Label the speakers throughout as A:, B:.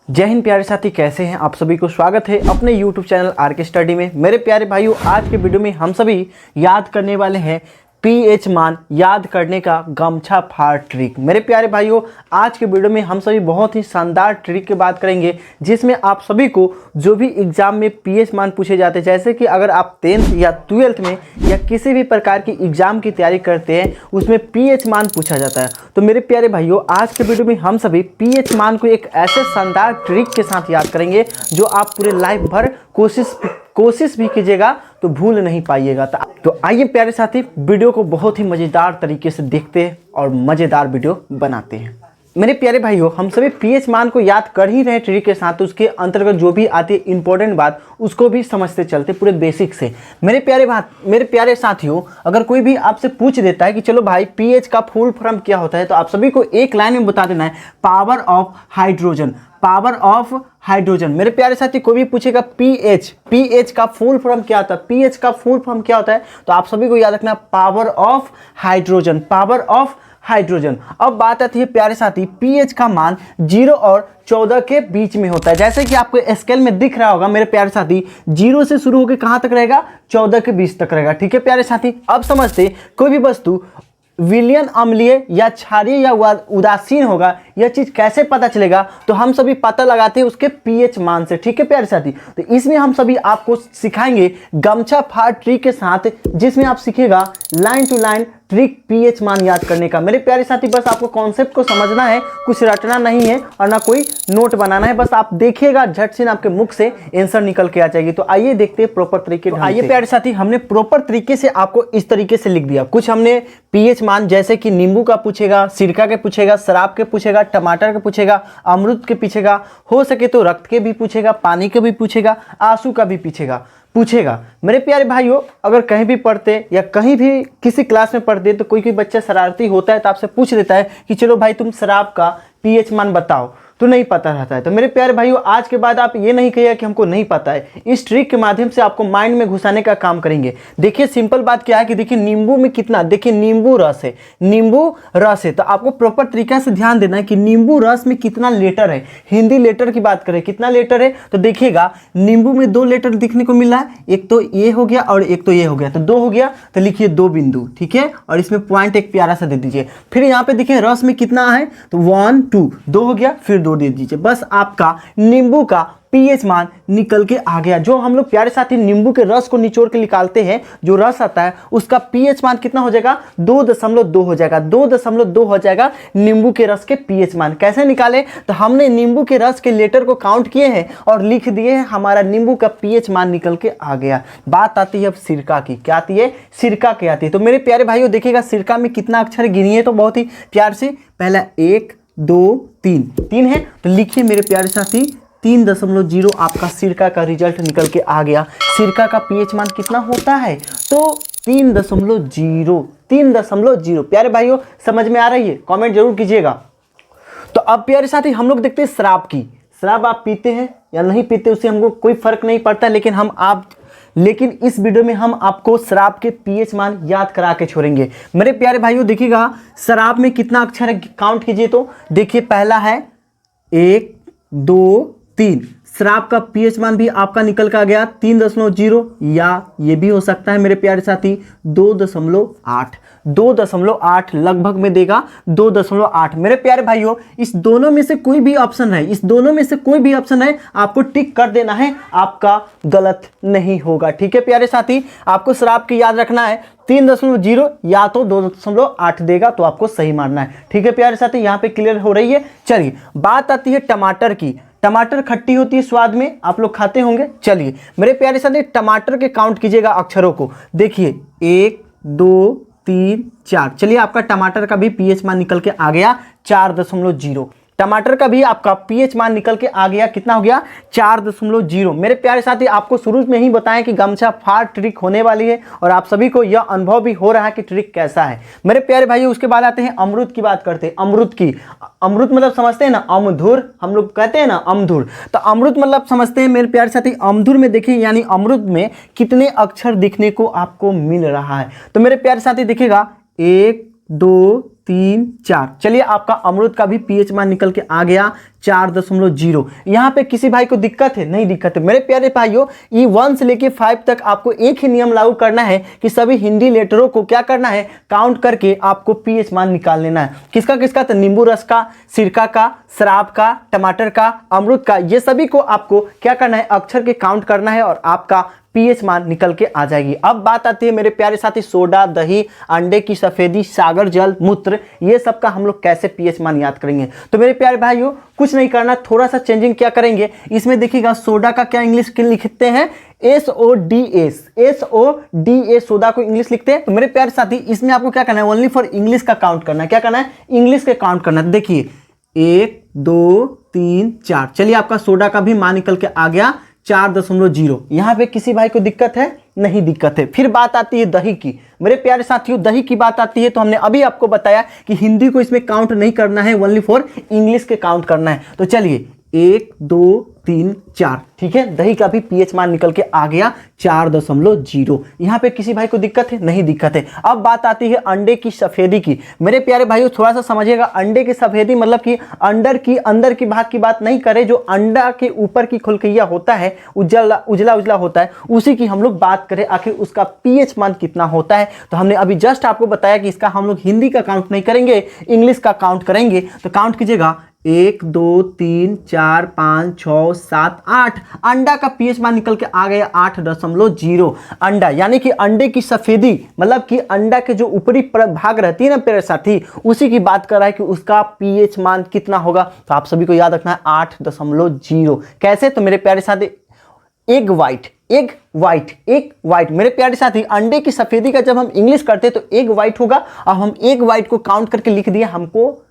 A: जय हिंद प्यारे साथी, कैसे हैं आप सभी को स्वागत है अपने YouTube चैनल आर.के. स्टडी में। मेरे प्यारे भाइयों, आज के वीडियो में हम सभी याद करने वाले हैं पीएच मान याद करने का गमछा फाड़ ट्रिक। मेरे प्यारे भाइयों, आज के वीडियो में हम सभी बहुत ही शानदार ट्रिक की बात करेंगे, जिसमें आप सभी को जो भी एग्जाम में पीएच मान पूछे जाते हैं, जैसे कि अगर आप 10th या 12th में या किसी भी प्रकार की एग्जाम की तैयारी करते हैं, उसमें पीएच मान पूछा जाता है। तो मेरे प्यारे भाइयों, आज के वीडियो में हम सभी पीएच मान को एक ऐसे शानदार ट्रिक के साथ याद करेंगे जो आप पूरे लाइफ भर कोशिश भी कीजिएगा तो भूल नहीं पाइएगा। तो आइए प्यारे साथी, वीडियो को बहुत ही मज़ेदार तरीके से देखते हैं और मज़ेदार वीडियो बनाते हैं। मेरे प्यारे भाइयों, हम सभी पीएच मान को याद कर ही रहे ट्रिक के साथ, तो उसके अंतर्गत जो भी आती है इंपॉर्टेंट बात, उसको भी समझते चलते पूरे बेसिक से। मेरे प्यारे साथियों, अगर कोई भी आपसे पूछ देता है कि चलो भाई पीएच का फुल फॉर्म क्या होता है, तो आप सभी को एक लाइन में बता देना है, power of hydrogen. Power of hydrogen. मेरे प्यारे साथी, कोई भी पूछेगा पीएच का फुल फॉर्म क्या होता है, पीएच का फुल फॉर्म क्या होता है, तो आप सभी को याद रखना power of hydrogen, power of hydrogen. अब बात आती है प्यारे साथी, पीएच का मान 0 और 14 के बीच में होता है। जैसे कि आपको स्केल में दिख रहा होगा मेरे प्यारे साथी, 0 से शुरू होकर कहां तक रहेगा, 14 के बीच तक रहेगा। ठीक है प्यारे साथी, अब समझते कोई भी वस्तु विलयन, अम्लीय या क्षारीय या उदासीन होगा, यह चीज कैसे पता चलेगा, तो हम सभी पता लगाते हैं उसके पीएच मान से। ठीक है प्यारे साथी, तो इसमें हम सभी आपको सिखाएंगे गमछा फाड़ ट्रिक के साथ, जिसमें आप सीखेगा line to line trick pH मान याद करने का। मेरे प्यारे साथी, बस आपको कॉन्सेप्ट को समझना है, कुछ रटना नहीं है और ना कोई नोट बनाना है, बस आप देखिएगा झट से आपके मुख से आंसर निकल के आ जाएगी। तो आइए देखते हैं प्रॉपर तरीके। आइए प्यारे साथी, हमने प्रॉपर तरीके से आपको इस तरीके से लिख दिया। कुछ हमने पीएच मान जैसे कि नींबू का पूछेगा, सिरका के पूछेगा, शराब के पूछेगा, टमाटर के पूछेगा, अमरूद के पूछेगा, हो सके तो रक्त के भी पूछेगा, पानी के भी पूछेगा, आंसू का भी पूछेगा। मेरे प्यारे भाइयों, अगर कहीं भी पढ़ते या कहीं भी किसी क्लास में पढ़ते, तो कोई बच्चा शरारती होता है तो आपसे पूछ लेता है कि चलो भाई तुम शराब का पीएच मान बताओ, तो नहीं पता रहता है। तो मेरे प्यारे भाइयों, आज के बाद आप ये नहीं कहिएगा कि हमको नहीं पता है। इस ट्रिक के माध्यम से आपको माइंड में घुसाने का काम करेंगे। देखिए सिंपल बात क्या है कि देखिए नींबू में कितना, देखिए नींबू रस है, तो आपको प्रॉपर तरीका से ध्यान देना है कि नींबू रस में कितना लीटर है। हिंदी लेटर की बात करें, कितना लीटर है, तो देखिएगा नींबू में 2 लीटर दिखने को मिला है, एक तो ये हो गया और एक तो ये हो गया, तो 2 हो गया, तो लिखिए 2 बिंदु। ठीक है, और इसमें पॉइंट एक प्यारा सा दे दीजिए। फिर यहाँ पे देखिए रस में कितना है, तो 1 2 2 हो गया, फिर 2 दे दीजिए। बस आपका नींबू का पीएच मान निकल के आ गया। जो हम लोग प्यारे साथी नींबू के रस को निचोड़ के निकालते हैं, जो रस आता है उसका पीएच मान कितना हो जाएगा, 2.2 हो जाएगा, 2.2 हो जाएगा नींबू के रस के पीएच मान। कैसे निकाले, तो हमने नींबू के रस के लीटर को काउंट किए हैं और लिख दिए हैं, हमारा नींबू का पीएच मान निकल के आ गया। बात आती है अब सिरका की। क्या आती है, सिरका की आती है। तो मेरे प्यारे भाइयों, देखिएगा सिरका में कितना अक्षर गिनिए तो बहुत ही प्यार से, पहला 1 2 3 है, तो लिखिए मेरे प्यारे साथी 3.0 आपका सिरका का रिजल्ट निकल के आ गया। सिरका का पीएच मान कितना होता है, तो 3.0। प्यारे भाइयों, समझ में आ रही है, कमेंट जरूर कीजिएगा। तो अब प्यारे साथी हम लोग देखते हैं शराब की। शराब आप पीते हैं या नहीं पीते, उससे हमको कोई फर्क नहीं पड़ता, लेकिन इस वीडियो में हम आपको शराब के पीएच मान याद करा के छोड़ेंगे। मेरे प्यारे भाइयों, देखिएगा शराब में कितना अक्षर है, काउंट कीजिए तो देखिए पहला है 1 2 3। शराब का पीएच मान भी आपका निकल का गया 3.0, या ये भी हो सकता है मेरे प्यारे साथी 2.8 लगभग में देगा 2.8। मेरे प्यारे भाइयों, इस दोनों में से कोई भी ऑप्शन है, आपको टिक कर देना है, आपका गलत नहीं होगा। ठीक है प्यारे साथी, आपको शराब की याद रखना है 3.0 या तो 2.8 देगा, तो आपको सही मारना है। ठीक है प्यारे साथी, यहाँ पे क्लियर हो रही है। चलिए बात आती है टमाटर की। टमाटर खट्टी होती है स्वाद में, आप लोग खाते होंगे। चलिए मेरे प्यारे साथी, टमाटर के काउंट कीजिएगा अक्षरों को। देखिए 1 2 3 4। चलिए आपका टमाटर का भी पीएच मान निकल के आ गया 4.0। टमाटर का भी आपका पीएच मान निकल के आ गया, कितना हो गया, 4.0। मेरे प्यारे साथी, आपको शुरू में ही बताएं कि गमछा फाड़ ट्रिक होने वाली है और आप सभी को यह अनुभव भी हो रहा है कि ट्रिक कैसा है। मेरे प्यारे भाइयों, उसके बाद आते हैं अमरूद की बात करते हैं। अमरूद मतलब समझते हैं ना, अमधुर, हम लोग कहते हैं ना अमधुर, तो अमरूद मतलब समझते हैं मेरे प्यारे साथी। अमधुर में देखिए, यानी अमरूद में कितने अक्षर दिखने को आपको मिल रहा है, तो मेरे प्यारे साथी देखिएगा 1 2 3 4। चलिए आपका अमरूद का भी पीएच मान निकल के आ गया 4.0। यहाँ पे किसी भाई को दिक्कत है? नहीं दिक्कत है मेरे प्यारे भाइयों। ई 1 से लेके 5 तक आपको एक ही नियम लागू करना है कि सभी हिंदी लेटरों को क्या करना है, काउंट करके आपको पीएच मान निकाल लेना है। किसका किसका? तो नींबू रस का, सिरका का, शराब का, टमाटर का, अमरूद का, ये सभी को आपको क्या करना है, अक्षर के काउंट करना है और आपका पीएच मान निकल के आ जाएगी। अब बात आती है मेरे प्यारे साथी सोडा, दही, अंडे की सफेदी, सागर जल, मूत्र, ये सब का हम लोग कैसे पीएच मान याद करेंगे। तो मेरे प्यारे भाइयों कुछ नहीं करना, थोड़ा सा चेंजिंग क्या करेंगे, इसमें देखिएगा सोडा का क्या इंग्लिश लिखते हैं, SODA, सोडा को इंग्लिश लिखते हैं। तो मेरे प्यारे साथी इसमें आपको क्या करना है, ओनली फॉर इंग्लिश का काउंट करना है। क्या करना है? इंग्लिश के काउंट करना है। देखिए 1 2 3 4। चलिए आपका सोडा का भी मान निकल के आ गया 4.0। यहाँ पे किसी भाई को दिक्कत है? नहीं दिक्कत है। फिर बात आती है दही की। मेरे प्यारे साथियों दही की बात आती है तो हमने अभी आपको बताया कि हिंदी को इसमें काउंट नहीं करना है, ओनली फॉर इंग्लिश के काउंट करना है। तो चलिए 1 2 3 4, ठीक है। दही का भी पीएच मान निकल के आ गया 4.0। यहाँ पे किसी भाई को दिक्कत है? नहीं दिक्कत है। अब बात आती है अंडे की सफेदी की। मेरे प्यारे भाइयों थोड़ा सा समझिएगा, अंडे की सफेदी मतलब कि अंदर की भाग की बात नहीं करें, जो अंडा के ऊपर की खुलकैया होता है, उजला उजला होता है, उसी की हम लोग बात करें आखिर उसका पीएच मान कितना होता है। तो हमने अभी जस्ट आपको बताया कि इसका हम लोग हिंदी का काउंट नहीं करेंगे, इंग्लिश का काउंट करेंगे। तो काउंट कीजिएगा 1 2 3 4 5 6 7 8। अंडा का पीएच मान निकल के आ गया 8.0। अंडा यानी कि अंडे की सफेदी मतलब कि अंडा के जो ऊपरी भाग रहती है ना प्यारे साथी, उसी की बात कर रहा है कि उसका पीएच मान कितना होगा। तो आप सभी को याद रखना है 8.0। कैसे? तो मेरे प्यारे साथी एग वाइट मेरे प्यारे साथी, अंडे की सफेदी का जब हम इंग्लिश करते तो एग वाइट होगा। अब हम एग वाइट को काउंट करके लिख दिया, हमको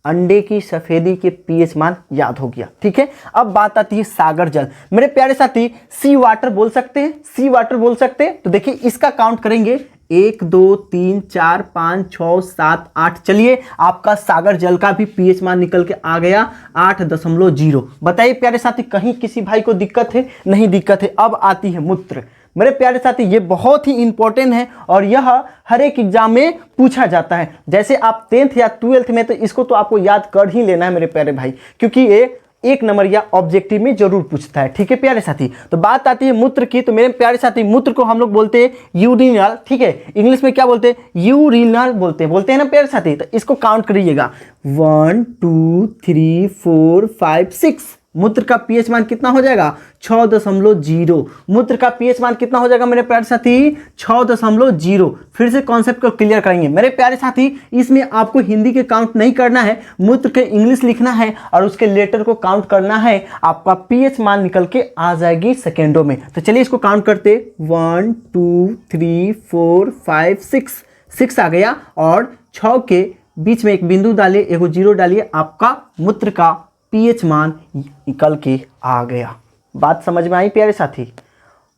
A: अंडे की सफेदी के पीएच मान याद हो गया, ठीक है। अब बात आती है सागर जल। मेरे प्यारे साथी सी वाटर बोल सकते हैं, सी वाटर बोल सकते हैं। तो देखिए इसका काउंट करेंगे 1 2 3 4 5 6 7 8। चलिए आपका सागर जल का भी पीएच मान निकल के आ गया 8.0। बताइए प्यारे साथी कहीं किसी भाई को दिक्कत है? नहीं दिक्कत है। अब आती है मूत्र। मेरे प्यारे साथी ये बहुत ही इंपॉर्टेंट है और यह हर एक एग्जाम में पूछा जाता है। जैसे आप 10th या 12th में, तो इसको तो आपको याद कर ही लेना है मेरे प्यारे भाई, क्योंकि ये 1 नंबर या ऑब्जेक्टिव में जरूर पूछता है, ठीक है प्यारे साथी। तो बात आती है मूत्र की। तो मेरे प्यारे साथी मूत्र को हम लोग बोलते हैं यूरिनल, ठीक है। इंग्लिश में क्या बोलते हैं? यूरिनल बोलते हैं ना प्यारे साथी। तो इसको काउंट करिएगा 1 2 3 4 5 6। मूत्र का पीएच मान कितना हो जाएगा? 6.0। मूत्र का पीएच मान कितना हो जाएगा मेरे प्यारे साथी? 6.0। फिर से कॉन्सेप्ट को क्लियर करेंगे मेरे प्यारे साथी। इसमें आपको हिंदी के काउंट नहीं करना है, मूत्र के इंग्लिश लिखना है और उसके लेटर को काउंट करना है। आपका पीएच मान निकल के आ जाएगी सेकेंडों में। तो चलिए इसको काउंट करते 1 2 3 4 5 6 आ गया और 6 के बीच में एक बिंदु डालिए, एक 0 डालिए, आपका मूत्र का पीएच मान निकल के आ गया। बात समझ में आई प्यारे साथी?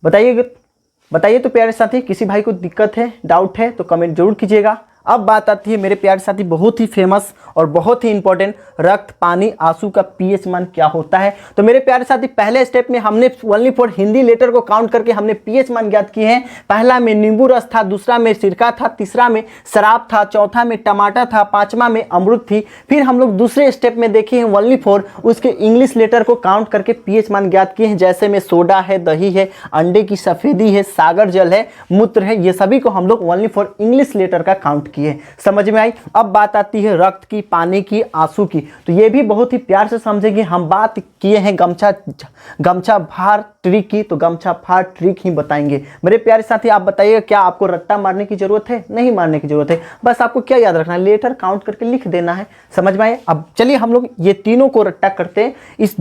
A: बताइए तो प्यारे साथी किसी भाई को दिक्कत है, डाउट है तो कमेंट जरूर कीजिएगा। अब बात आती है मेरे प्यारे साथी बहुत ही फेमस और बहुत ही इंपॉर्टेंट, रक्त, पानी, आंसू का पीएच मान क्या होता है। तो मेरे प्यारे साथी पहले स्टेप में हमने ओनली फॉर हिंदी लेटर को काउंट करके हमने पीएच मान ज्ञात किए हैं। पहला में नींबू रस था, दूसरा में सिरका था, तीसरा में शराब था, चौथा में टमाटर था, पांचवा में अमरूद थी। फिर हम लोग दूसरे स्टेप में देखे हैं ओनली फॉर उसके इंग्लिश लेटर को काउंट करके पीएच मान ज्ञात किए हैं। जैसे में सोडा है, दही है, अंडे की सफेदी है, सागर जल है, मूत्र है, ये सभी को हम लोग ओनली फॉर इंग्लिश लेटर का काउंट किए। समझ में आई? अब बात आती है रक्त की, पानी की, आंसू की। तो ये भी बहुत ही प्यार से समझेंगे। हम बात किए हैं गमछा भार ट्रिक की, तो गमछा भार ट्रिक ही बताएंगे। मेरे प्यारे साथी आप बताइए क्या आपको रट्टा मारने की जरूरत है? नहीं मारने की जरूरत है, बस आपको क्या याद रखना है, लेटर काउंट करके लिख देना है। समझ में आए? अब चलिए हम लोग ये तीनों को रट्टा करते हैं, इस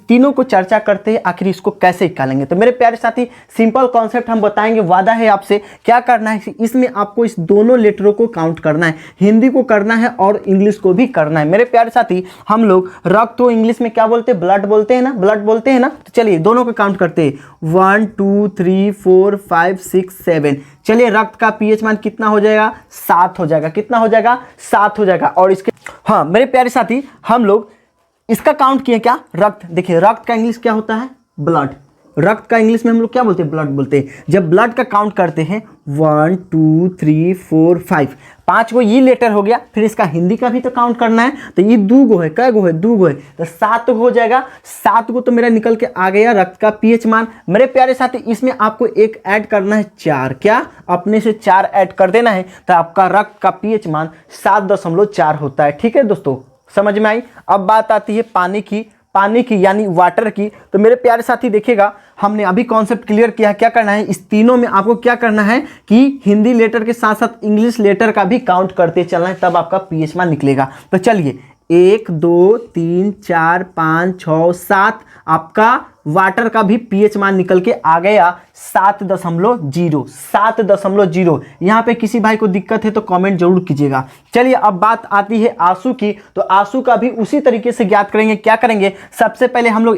A: तीनों को चर्चा करते हैं आखिर इसको कैसे निकालेंगे। तो मेरे प्यारे साथी सिंपल कॉन्सेप्ट हम बताएंगे, वादा है आपसे। क्या करना है इसमें? आपको इस दोनों लेटरों को काउंट करना है, हिंदी को करना है और इंग्लिश को भी करना है। मेरे प्यारे साथी हम लोग रक्त को इंग्लिश में क्या बोलते हैं? ब्लड बोलते हैं ना, ब्लड बोलते हैं ना। तो चलिए दोनों को काउंट करते हैं 1 2 3 4 5 6 7। चलिए रक्त का पीएच मान कितना हो जाएगा? 7 हो जाएगा। कितना हो जाएगा? 7 हो जाएगा। और इसके हाँ मेरे प्यारे साथी हम लोग इसका काउंट किए क्या? रक्त। देखिए रक्त का इंग्लिश क्या होता है? ब्लड। रक्त का इंग्लिश में हम लोग क्या बोलते हैं, ब्लड बोलते हैं। जब ब्लड का काउंट करते हैं 1 2 3 4 5, 5 गो ये लेटर हो गया, फिर इसका हिंदी का भी तो काउंट करना है, तो ये 2 गो है, कै गो है, 2 गो है, तो 7 हो जाएगा। 7 गो तो मेरा निकल के आ गया रक्त का पीएच मान। मेरे प्यारे साथी इसमें आपको एक ऐड करना है 4, क्या अपने से 4 ऐड कर देना है, तो आपका रक्त का पीएच मान 7.4 होता है। ठीक है दोस्तों, समझ में आई। अब बात आती है पानी की यानी वाटर की। तो मेरे प्यारे साथी देखिएगा, हमने अभी कॉन्सेप्ट क्लियर किया। क्या करना है, इस तीनों में आपको क्या करना है कि हिंदी लेटर के साथ साथ इंग्लिश लेटर का भी काउंट करते चलना है, तब आपका पीएच मान निकलेगा। तो चलिए 1 2 3 4 5 6 7, आपका वाटर का भी पीएच मान निकल के आ गया 7.0। यहाँ पे किसी भाई को दिक्कत है तो कमेंट जरूर कीजिएगा। चलिए अब बात आती है आंसू की। तो आंसू का भी उसी तरीके से ज्ञात करेंगे। क्या करेंगे, सबसे पहले हम लोग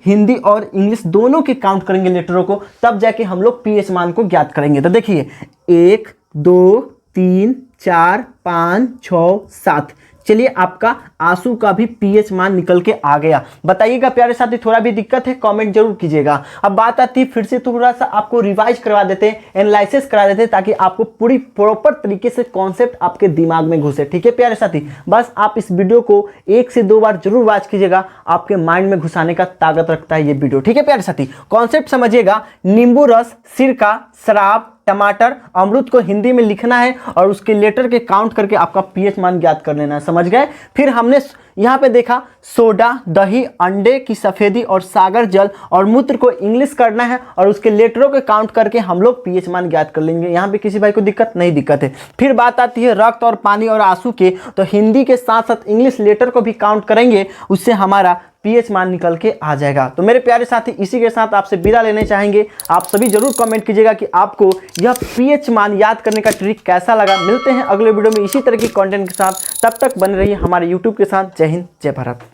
A: हिंदी और इंग्लिश दोनों के काउंट करेंगे लेटरों को, तब जाके हम लोग पीएच मान को ज्ञात करेंगे। तो देखिए 1 2 3 4 5 6 7, चलिए आपका आंसू का भी पीएच मान निकल के आ गया। बताइएगा प्यारे साथी, थोड़ा भी दिक्कत है कमेंट जरूर कीजिएगा। अब बात आती है, फिर से थोड़ा सा आपको रिवाइज करवा देते हैं, एनालिसिस करा देते हैं, ताकि आपको पूरी प्रॉपर तरीके से कॉन्सेप्ट आपके दिमाग में घुसे। ठीक है प्यारे साथी, बस आप इस वीडियो को 1 से 2 बार जरूर वॉच कीजिएगा, आपके माइंड में घुसाने का ताकत रखता है ये वीडियो। ठीक है प्यारे साथी, कॉन्सेप्ट समझिएगा। नींबू रस, सिरका, शराब, टमाटर, अमरूद को हिंदी में लिखना है और उसके लेटर के काउंट करके आपका पीएच मान ज्ञात कर लेना है। समझ गए। फिर हमने यहाँ पे देखा सोडा, दही, अंडे की सफेदी और सागर जल और मूत्र को इंग्लिश करना है और उसके लेटरों के काउंट करके हम लोग पीएच मान ज्ञात कर लेंगे। यहाँ पे किसी भाई को दिक्कत नहीं, दिक्कत है। फिर बात आती है रक्त और पानी और आंसू के। तो हिंदी के साथ साथ इंग्लिश लेटर को भी काउंट करेंगे, उससे हमारा पीएच मान निकल के आ जाएगा। तो मेरे प्यारे साथी इसी के साथ आपसे विदा लेने चाहेंगे। आप सभी जरूर कमेंट कीजिएगा कि आपको यह पीएच मान याद करने का ट्रिक कैसा लगा। मिलते हैं अगले वीडियो में इसी तरह की कंटेंट के साथ, तब तक बने रहिए हमारे यूट्यूब के साथ। जय हिंद, जय भारत।